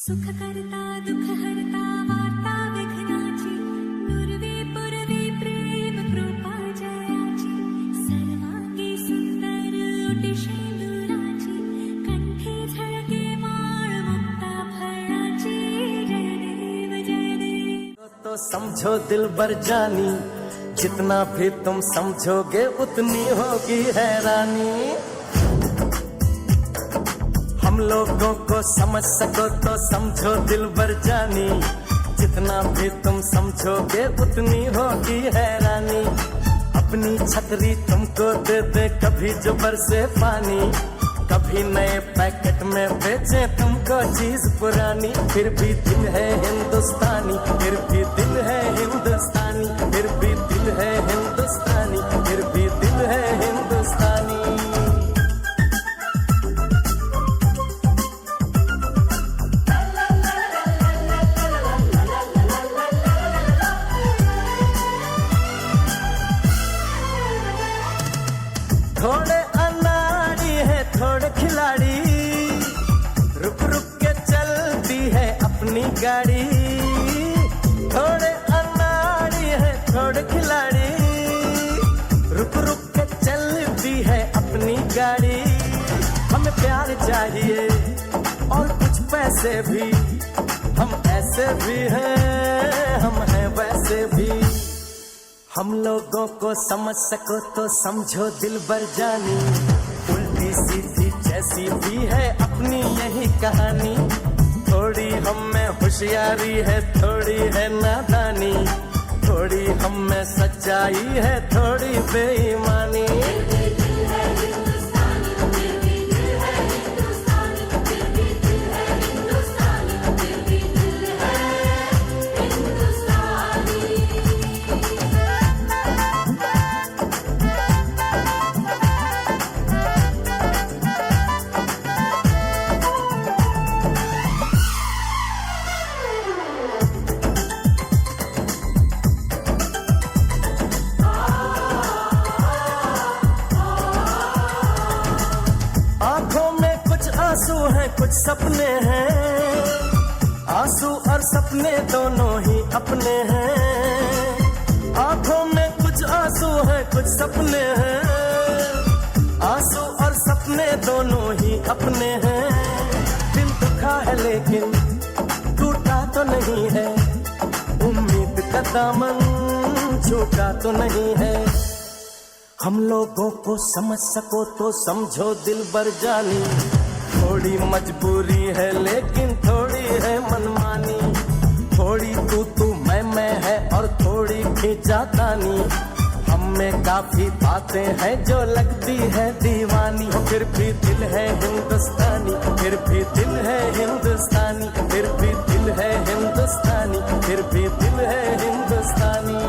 सुख करता दुख हरता वार्ता विघ्नाची पूर्वी पूर्वी प्रेम कृपा जयाची सर्वांगी सुंदर ओटी शेंदुराची कंठी झळके माळ मुक्ता फळाची जय देव तो समझो दिल बर जानी जितना भी तुम समझोगे उतनी होगी हैरानी हम लोगों को समझ सको तो समझो दिल बर जानी जितना भी तुम समझोगे उतनी होगी हैरानी अपनी छतरी तुमको दे दे कभी जो बरसे पानी कभी नए पैकेट में बेचे तुमको चीज पुरानी फिर भी दिल है हिंदुस्तानी फिर भी दिल है हिंदुस्तानी फिर भी दिल है हिंदुस्तानी फिर भी दिल है हिंदुस्तानी थोड़े अनाड़ी है थोड़े खिलाड़ी रुक रुक के चलती है अपनी गाड़ी थोड़े अनाड़ी है थोड़े खिलाड़ी रुक रुक के चलती है अपनी गाड़ी हमें प्यार चाहिए और कुछ पैसे भी हम ऐसे भी हैं हम हैं वैसे भी हम लोगों को समझ सको तो समझो दिल बर जानी उल्टी सीधी जैसी भी है अपनी यही कहानी थोड़ी हम में होशियारी है थोड़ी है नादानी थोड़ी हम में सच्चाई है थोड़ी बेईमानी आंसू हैं कुछ सपने हैं आंसू और सपने दोनों ही अपने हैं आंखों में कुछ आंसू हैं कुछ सपने हैं आंसू और सपने दोनों ही अपने हैं दिल दुखा है लेकिन टूटा तो नहीं है उम्मीद का दामन छूटा तो नहीं है हम लोगों को समझ सको तो समझो दिल बर जानी थोड़ी मजबूरी है लेकिन थोड़ी है मनमानी थोड़ी तू मैं है और थोड़ी खींचातानी हम में काफी बातें हैं जो लगती है दीवानी फिर भी दिल है हिंदुस्तानी फिर भी दिल है हिंदुस्तानी फिर भी दिल है हिंदुस्तानी फिर भी दिल है हिंदुस्तानी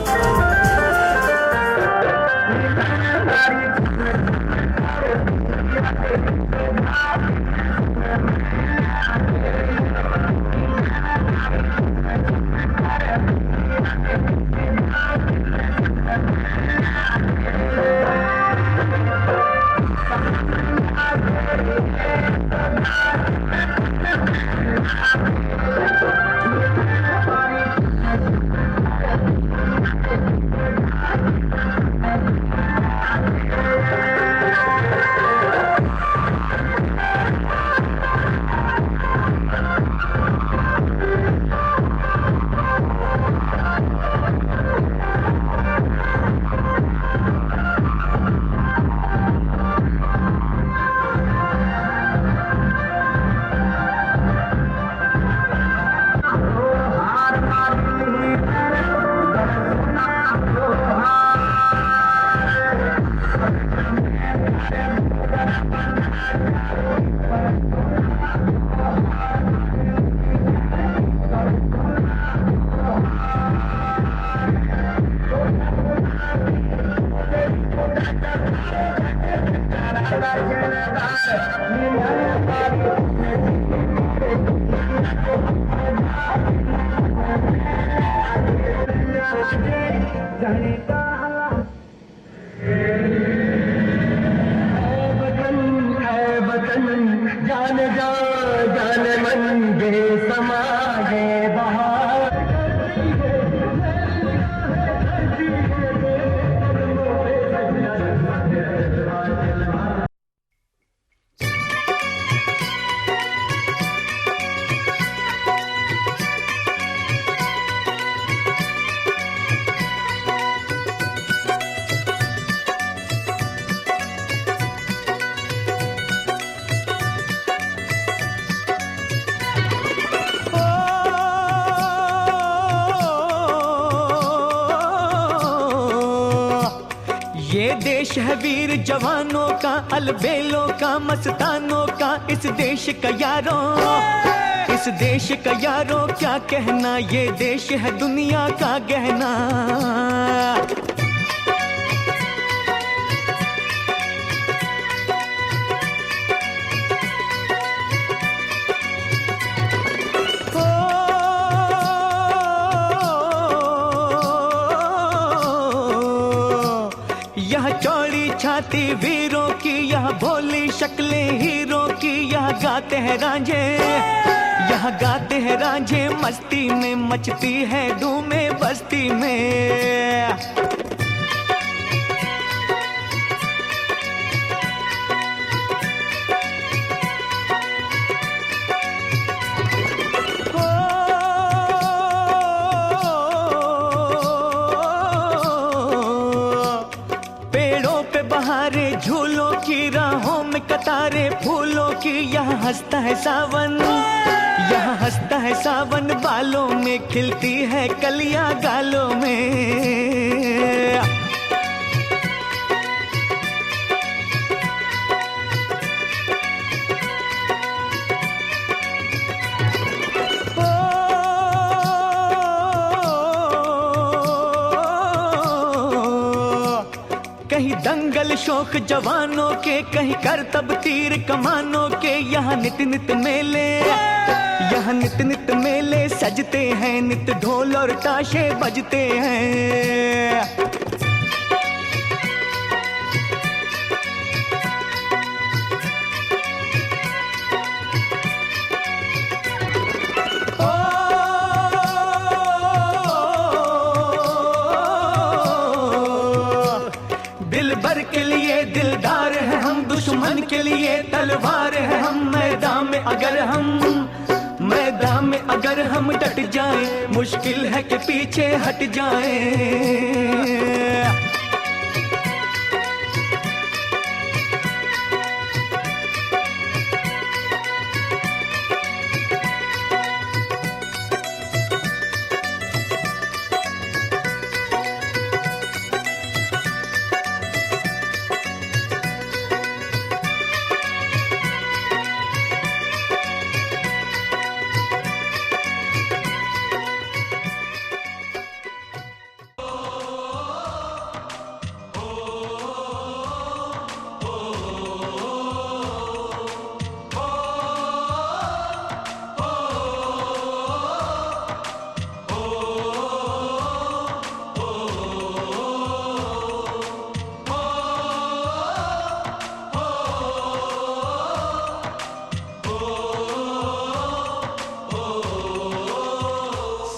जान जा जान मन गे समा देश है वीर जवानों का, अलबेलों का, मस्तानों का, इस देश का यारों, इस देश का यारों क्या कहना, ये देश है दुनिया का गहना। यह चौड़ी छाती वीरों की, यह भोली शक्लें हीरों की, यह गाते हैं रांझे, यह गाते हैं रांझे मस्ती में, मचती है धूमें बस्ती में। झूलों की राहों में कतारे फूलों की, यहाँ हंसता है सावन, यहाँ हंसता है सावन, बालों में खिलती है कलियां गालों में। कहीं दंगल शौक जवानों के, कहीं करतब तीर कमानों के, यहाँ नित नित मेले, यहाँ नित नित मेले सजते हैं, नित ढोल और ताशे बजते हैं। दिलबर के लिए दिलदार है हम, दुश्मन के लिए तलवार है हम, मैदान में अगर हम डट जाएं, मुश्किल है कि पीछे हट जाएं।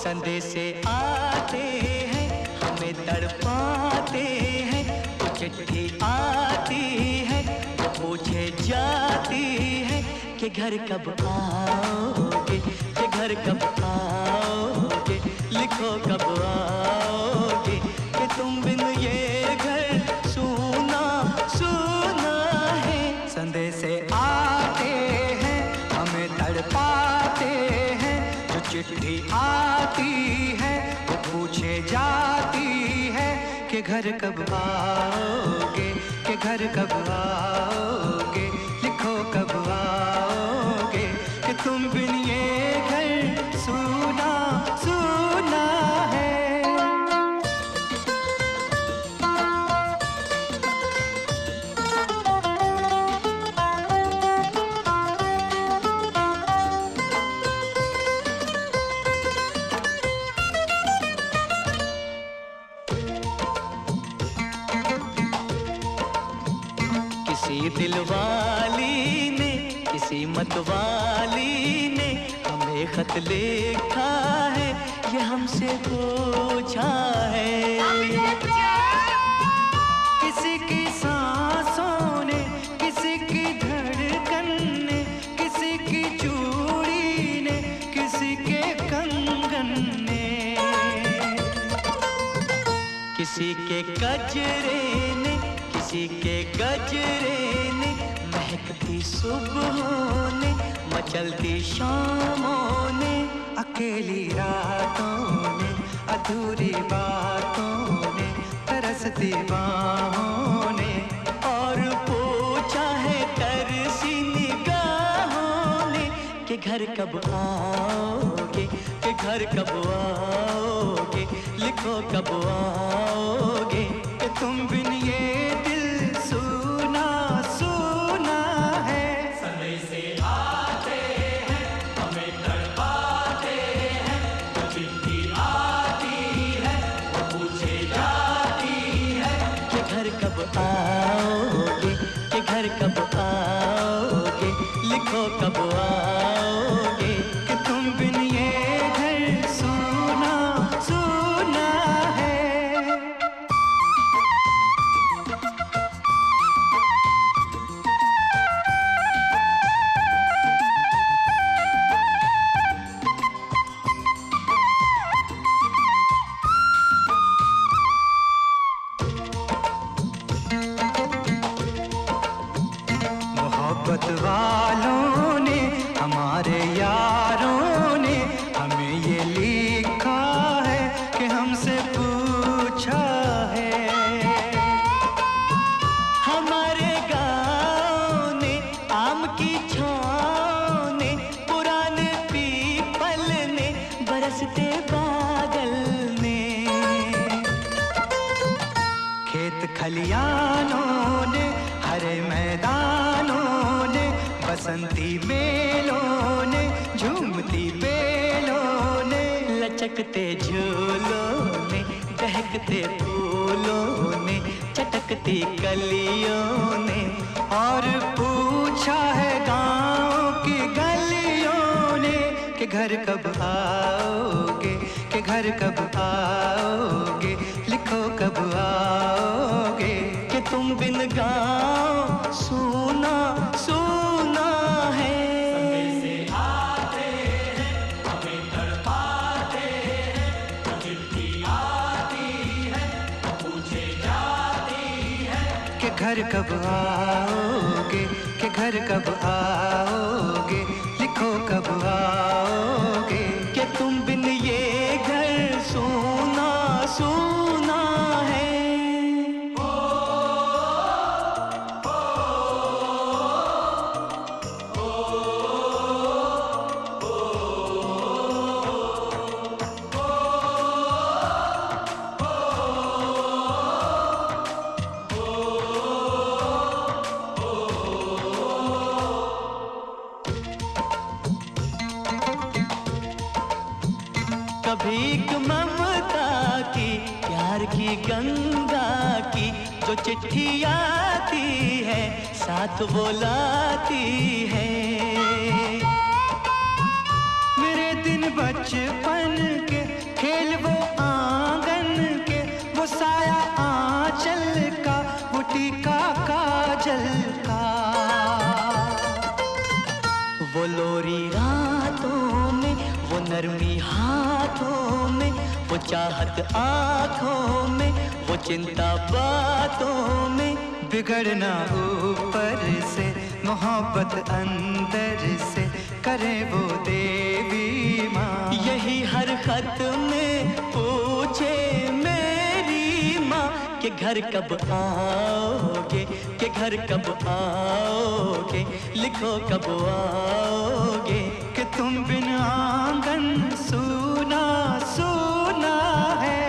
संदेशे आते हैं हमें तड़पाते हैं, तो चिट्ठी आती है तो पूछे जाती है कि घर कब आओगे, कि घर कब आओगे, लिखो कब आओगे, कि तुम बिन ये घर सूना सूना है। संदेशे आते हैं हमें तड़पाते हैं, जो चिट्ठी आती है वो पूछे जाती है कि घर कब आओगे, कि घर कब आओगे, लिखो कब आओगे, कि तुम बिन ये घर सूना सूना है। किसी दिलवाली ने, किसी मतवाली ने हमें खत लिखा है, ये हमसे पूछा है। किसी की सांसों ने, किसी की धड़कन ने, किसी की चूड़ी ने, किसी के कंगन ने, किसी के गजरे ने, किसी के गजरे ने, महकती सुबहों ने, मचलती शामों ने, अकेली रातों ने, अधूरी बातों ने, तरसती बाहों ने, घर कब आओगे, कि घर कब आओगे, लिखो कब आओगे, कि तुम बिन ये दिल सुना सुना है। समय से आते हैं हमें तड़पाते हैं, वो चिट्ठी आती है वो पूछे जाती है, कि घर कब आओगे, कि घर कब आओगे, लिखो कब आओगे, कि तुम बिन ये घर सुना सुना है। मोहब्बत वालों ने, हमारे यारों ने हमें ये लिखा है कि हमसे पूछा है। हमारे गाँव ने, आम की छाँव ने, पुराने पीपल ने, बरसते बादल ने, खेत खलियानों ने, हरे मैदानों ने, बसंती मेलों ने, झूमती बेलों ने, लचकते झूलों ने, दहकते फूलों ने, चटकती कलियों ने, और पूछा है गाँव की गलियों ने, कि घर कब आओगे, कि घर कब आओगे, लिखो कब आओगे, कि तुम बिन गाँव सुना सुना है। समय से आते हैं हमें तड़पाते हैं, वो चिट्ठी आती है वो पूछे जाती है, कि घर कब आओगे, कि घर कब आओगे, लिखो कब आओगे, कि तुम बिन ये घर सुना सुना है। कभी एक ममता की, प्यार की गंगा की, जो चिट्ठी आती है साथ वो लाती है। मेरे दिन बचपन के खेल वो आंगन के, वो साया आंचल का, वो टीका काजल का, वो लोरी रातों में, वो नरमी हाथों में, वो चाहत आँखों में, वो चिंता बातों में, बिगड़ना ऊपर से, मोहब्बत अंदर से, करे वो देवी माँ। यही हर खत में पूछे मेरी माँ, कि घर कब आओगे, कि घर कब आओगे, लिखो कब आओगे, कि तुम बिन आंगन सुना सुना है।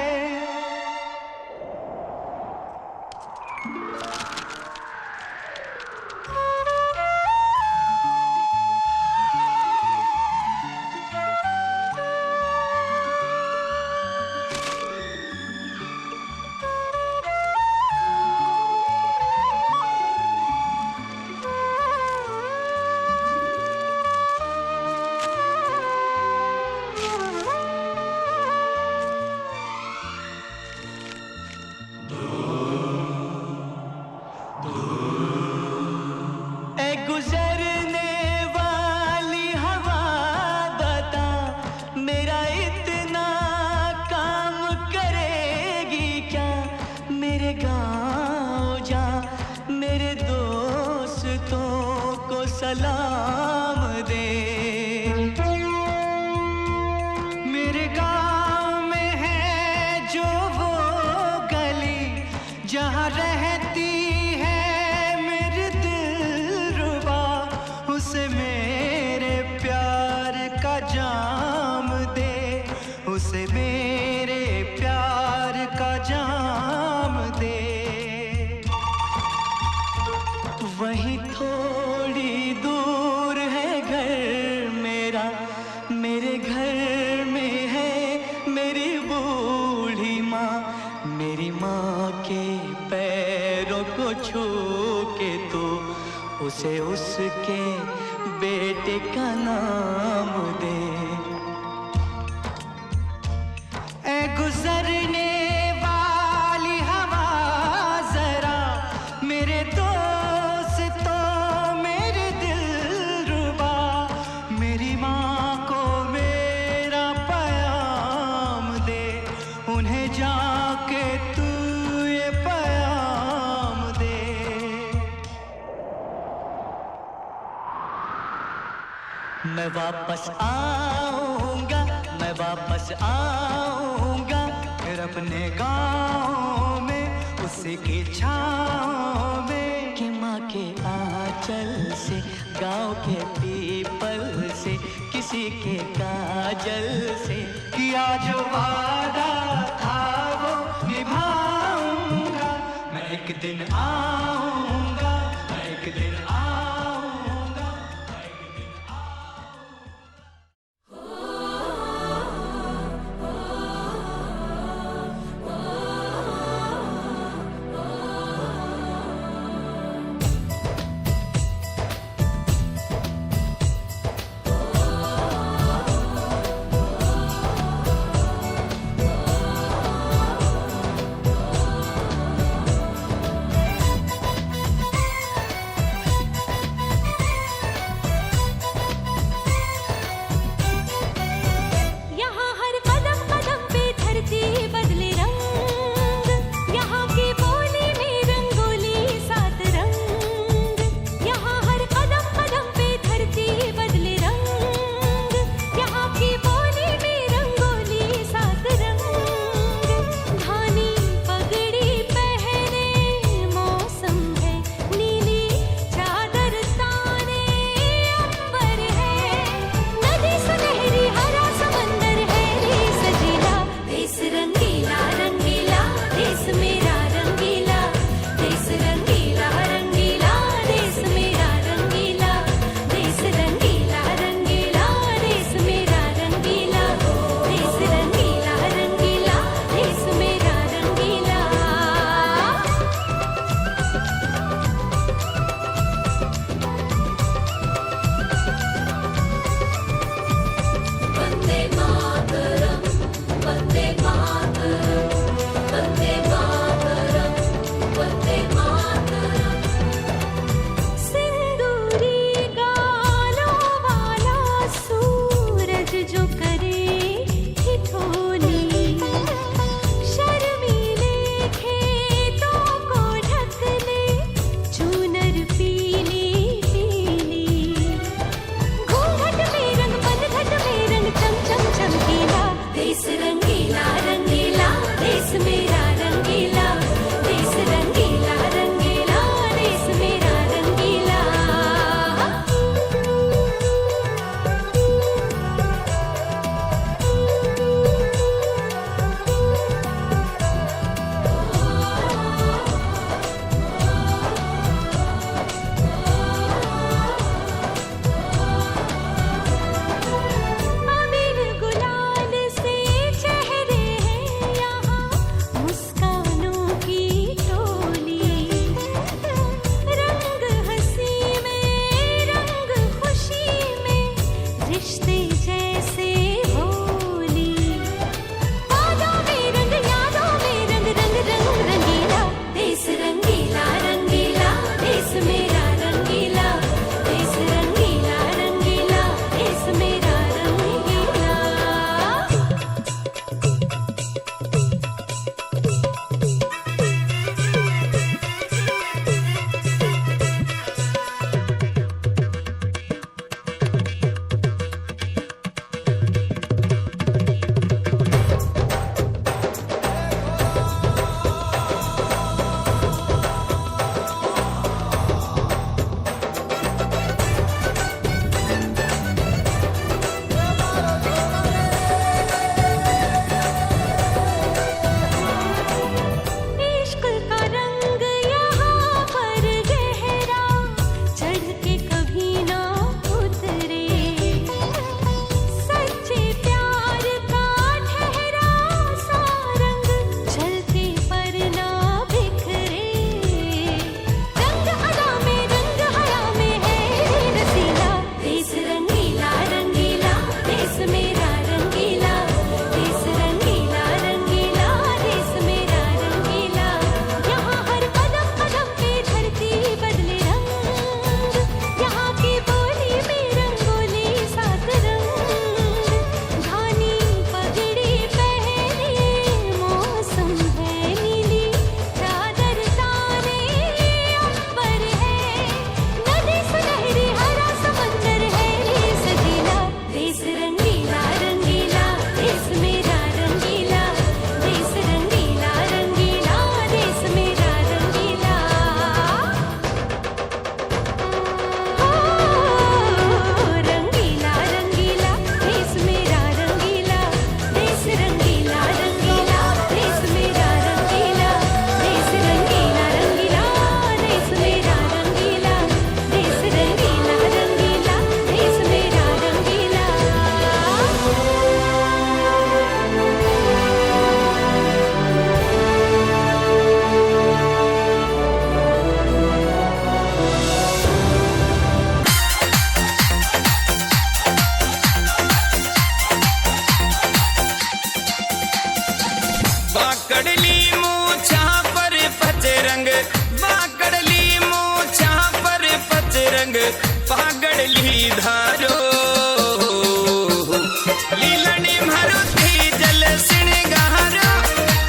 उसे उसके बेटे का नाम दे। ए गुजरने वाली हवा जरा मेरे दोस्तों मेरे दिलरुबा, मेरी माँ को मेरा पैगाम दे, उन्हें जाके तू ये पैगाम दे। मैं वापस आऊंगा, मैं वापस आऊंगा, फिर अपने गाँव में उसकी छाँव में, कि माँ के आंचल से, गाँव के पीपल से, किसी के काजल से, किया जो वादा था वो निभाऊंगा। मैं एक दिन आऊंगा, मैं एक दिन आऊंगा। लीलणी मारुती जल सिणगारो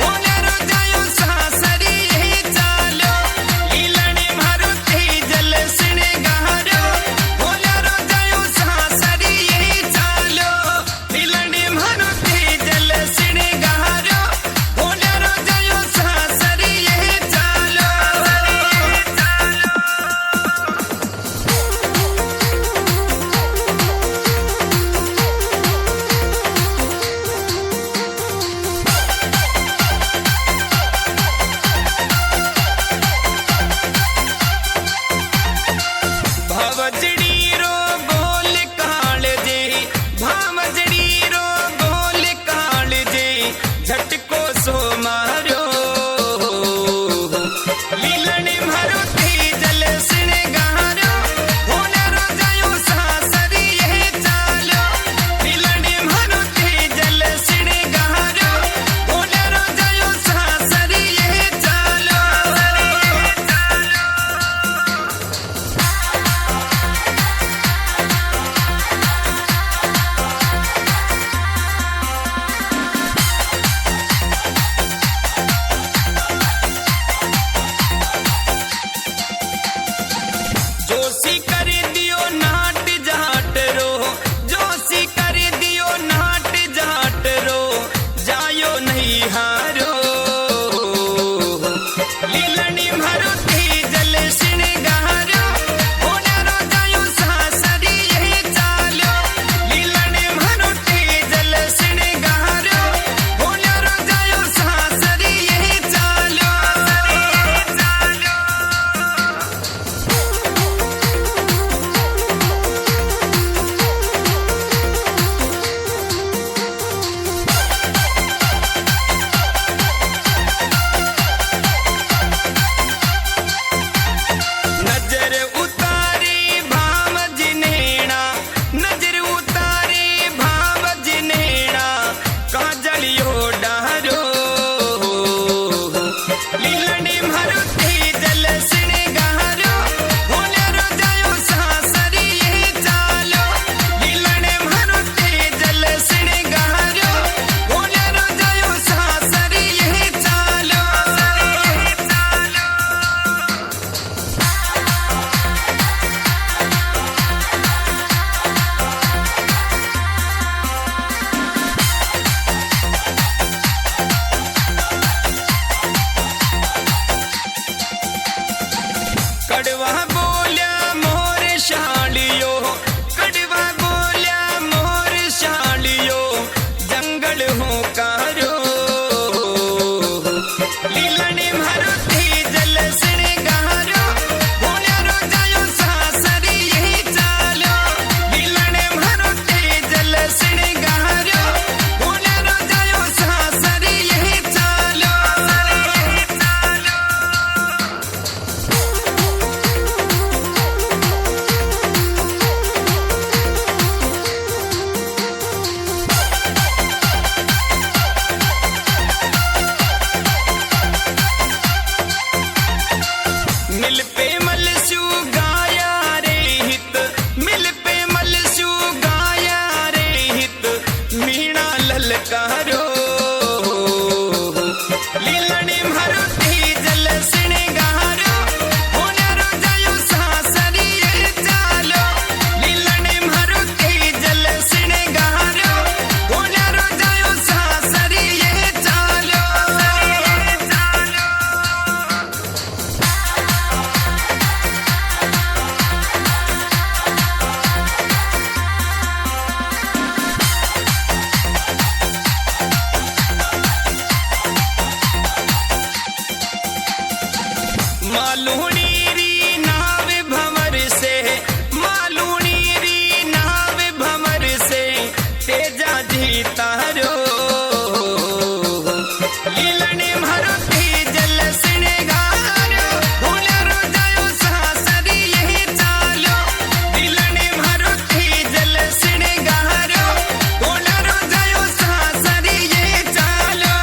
होण्यारो जायो सासरी यही चालो लीलणी मारुती जल सिणगारो होण्यारो जायो सासरी यही चालो लीलणी मारुती जल सिणगारो होण्यारो जायो सासरी यही चालो भावजड़ी रो बोल काळजे भावजड़ी रो बोल काळजे झटको सो मारो लीलणी मारुती जल सिणगारो होण्यारो जायो सासरी यही चालो लीलणी मारुती जल सिणगारो होण्यारो जायो सासरी यही चालो जोशी कर दियो नाट जाट रो जोशी कर दियो नाट जाट रो जायो नहीं हारो लीलणी मारुती जल सिणगारो होण्यारो जायो सासरी यही चालो लीलणी मारुती जल सिणगारो होण्यारो जायो सासरी यही चालो नजर उतारी भाव जिनेणा नजर उतारी भाव जिनेणा काजलियो डारो लीलणी मारुती जल सिणगारो होण्यारो जायो सासरी यही चालो लीलणी मारुती जल सिणगारो होण्यारो जायो सासरी यही चालो कड़वा बोल्या मोर शालियो कड़वा बोल्या मोर शालियो जंगल हो कारो लीलणी मारुती जल सिणगारो होण्यारो जायो सासरी यही चालो लीलणी मारुती जल सिणगारो होण्यारो जायो सासरी यही चालो मिल पे मलसू गाया रे हित मिल पे मलसू गाया रे हित मीणा ललकारो लीलणी मारुती जल सिणगारो होण्यारो जायो सासरी यही चालो लीलणी मारुती जल सिणगारो होण्यारो जायो सासरी यही चालो मालूणी री नाव भंवर से मालूणी री नाव भंवर से तेजा जी तारो लीलणी मारुती जल सिणगारो होण्यारो जायो सासरी यही चालो लीलणी मारुती जल सिणगारो होण्यारो जायो सासरी यही चालो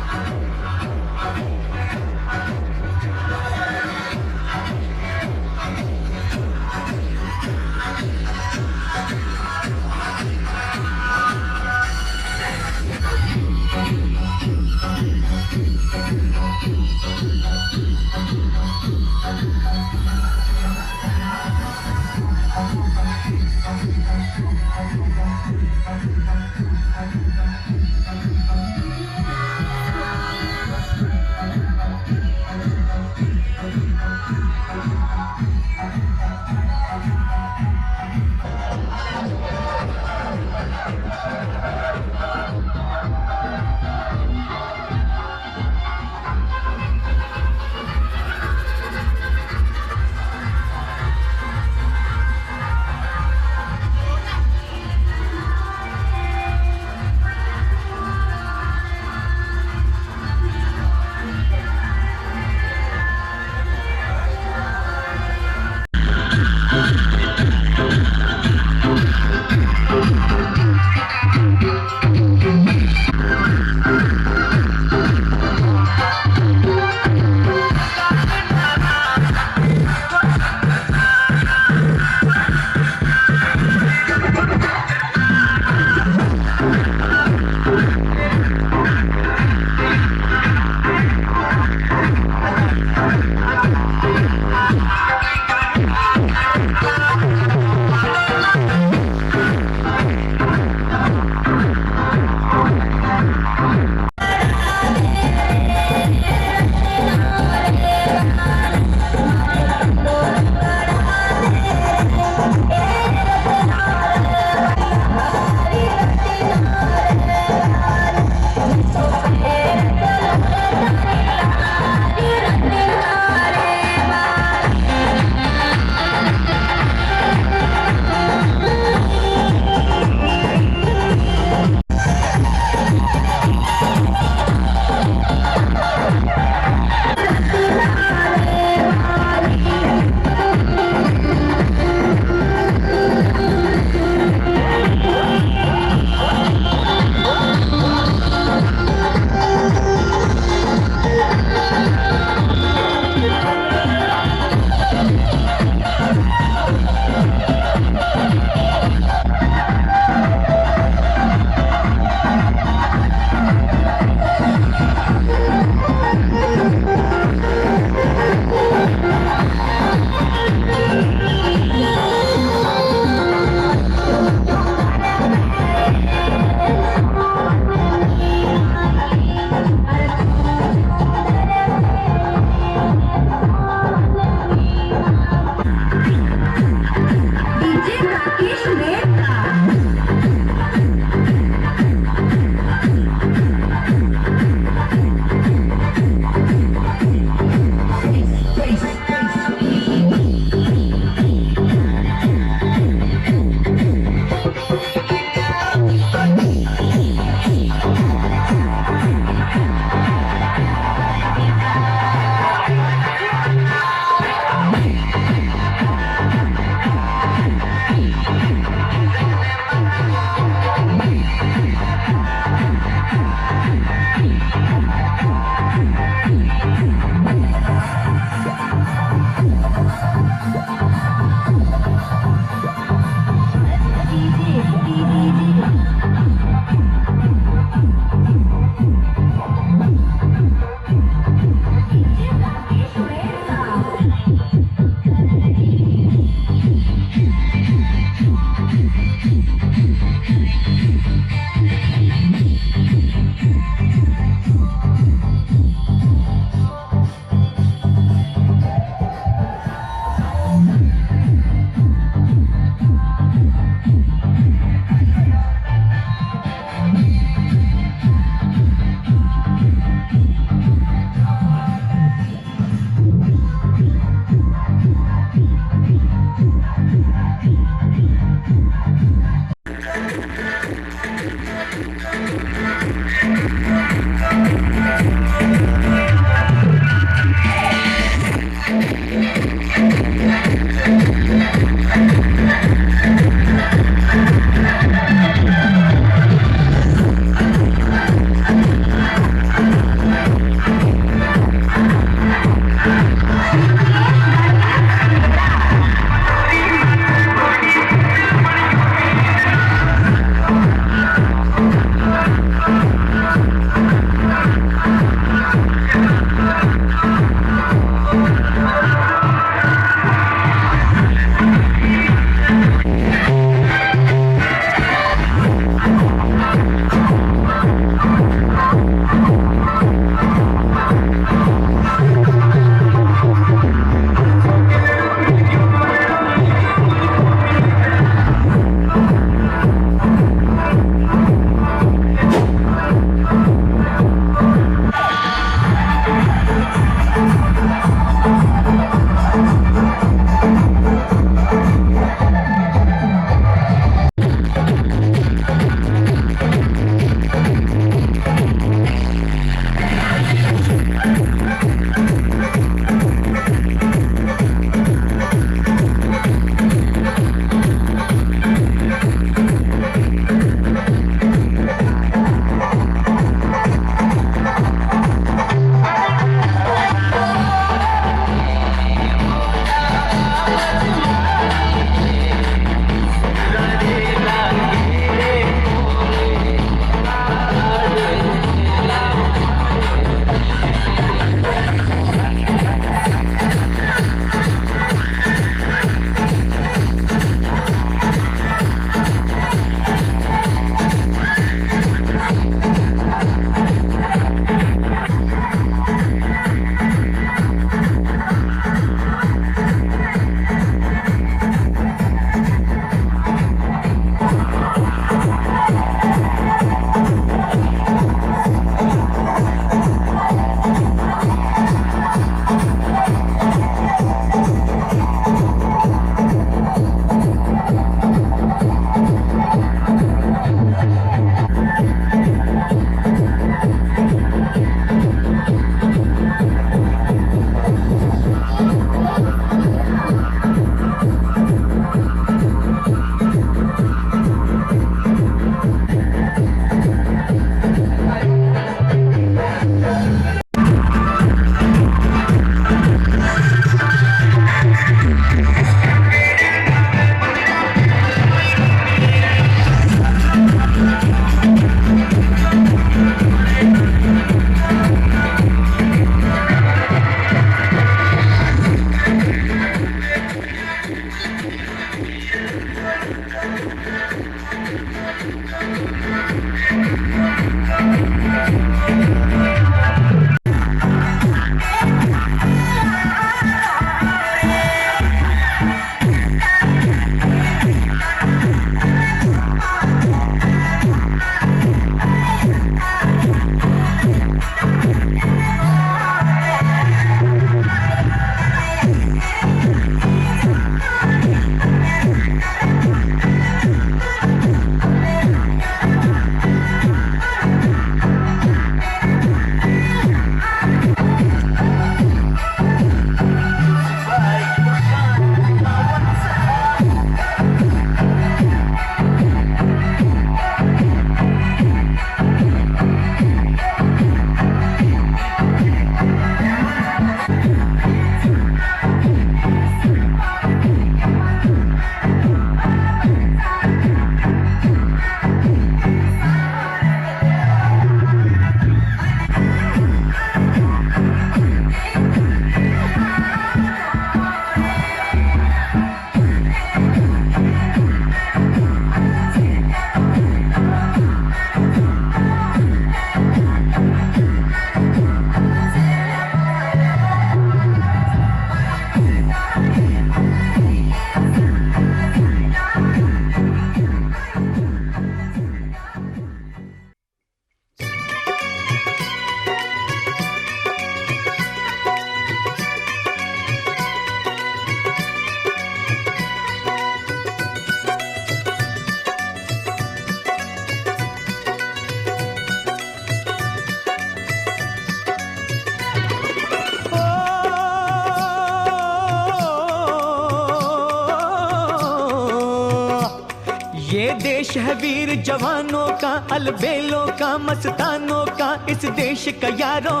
ये देश है वीर जवानों का, अलबेलों का, मस्तानों का, इस देश का यारों,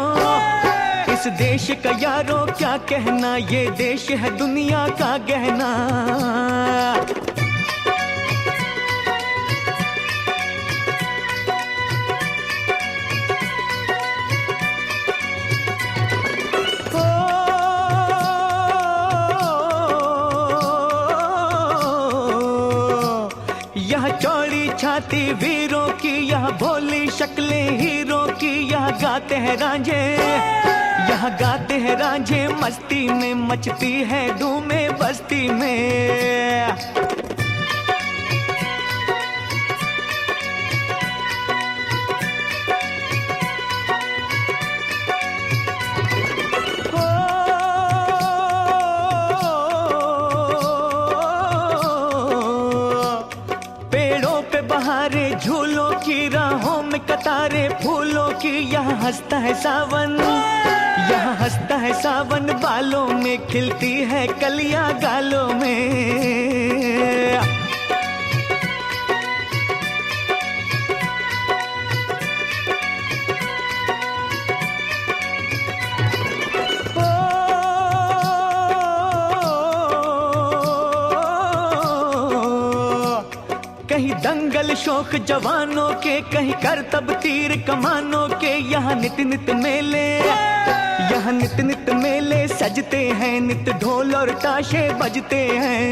इस देश का यारों क्या कहना, ये देश है दुनिया का गहना। यह चौड़ी छाती वीरों की, यह भोली शक्लें हीरों की, यह गाते हैं रांझे, यह गाते हैं रांझे मस्ती में, मचती है धूमें बस्ती में। झूलों की राहों में कतारे फूलों की, यहाँ हंसता है सावन, यहाँ हंसता है सावन, बालों में खिलती है कलियां गालों में। कहीं दंगल शौक जवानों के, कहीं करतब तीर कमानों के, यहाँ नित नित मेले, यहाँ नित नित मेले सजते हैं, नित ढोल और ताशे बजते हैं।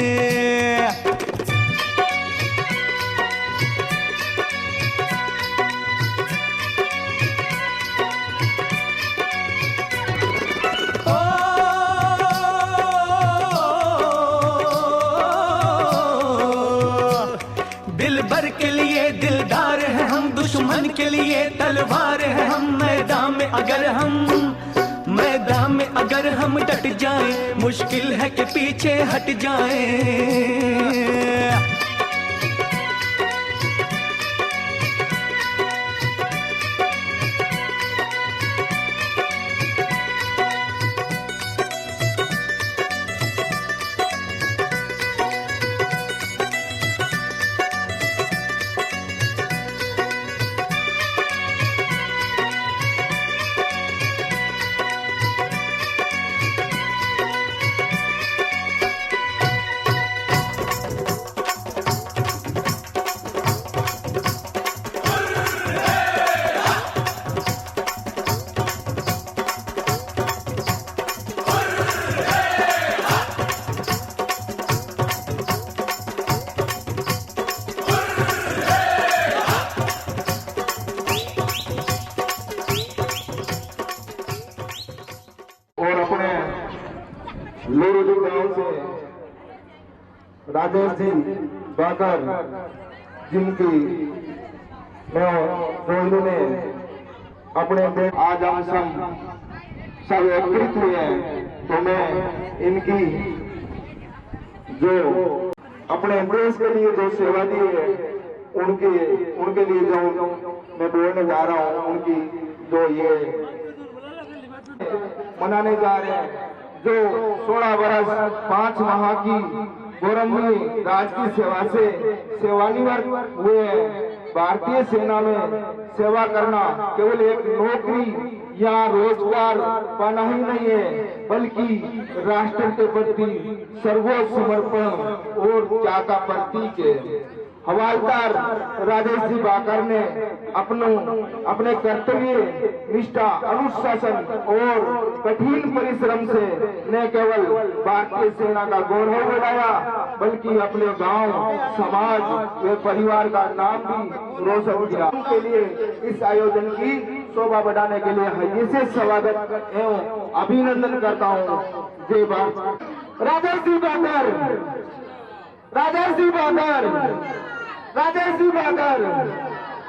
दिलबर के लिए दिलदार है हम, दुश्मन के लिए तलवार है हम, मैदान में अगर हम डट जाएं, मुश्किल है कि पीछे हट जाएं। राजेश जी बाकर जिनकी रोहिणी ने अपने आज हम सब एकत्रित हुए हैं, तो मैं इनकी जो अपने देश के लिए जो सेवा दी है उनके लिए जो मैं बोलने जा रहा हूँ, उनकी जो ये मनाने जा रहे हैं, जो 16 वर्ष 5 माह की गौरवमयी राज की सेवा से सेवानिवृत्त हुए हैं। भारतीय सेना में सेवा करना केवल एक नौकरी या रोजगार पाना ही नहीं है, बल्कि राष्ट्र के प्रति सर्वोच्च समर्पण और त्याग का प्रतीक है। हवालदार राजेश जी बाकर ने अपने कर्तव्य निष्ठा, अनुशासन और कठिन परिश्रम से न केवल भारतीय सेना का गौरव बढ़ाया, बल्कि अपने गांव, समाज व परिवार का नाम भी रोशन किया। के लिए इस आयोजन की शोभा बढ़ाने के लिए विशेष स्वागत एवं अभिनंदन करता हूँ। जय भारत। राजेश जी बाकर, राजेश जी बाकर, राजेश जी बाकर।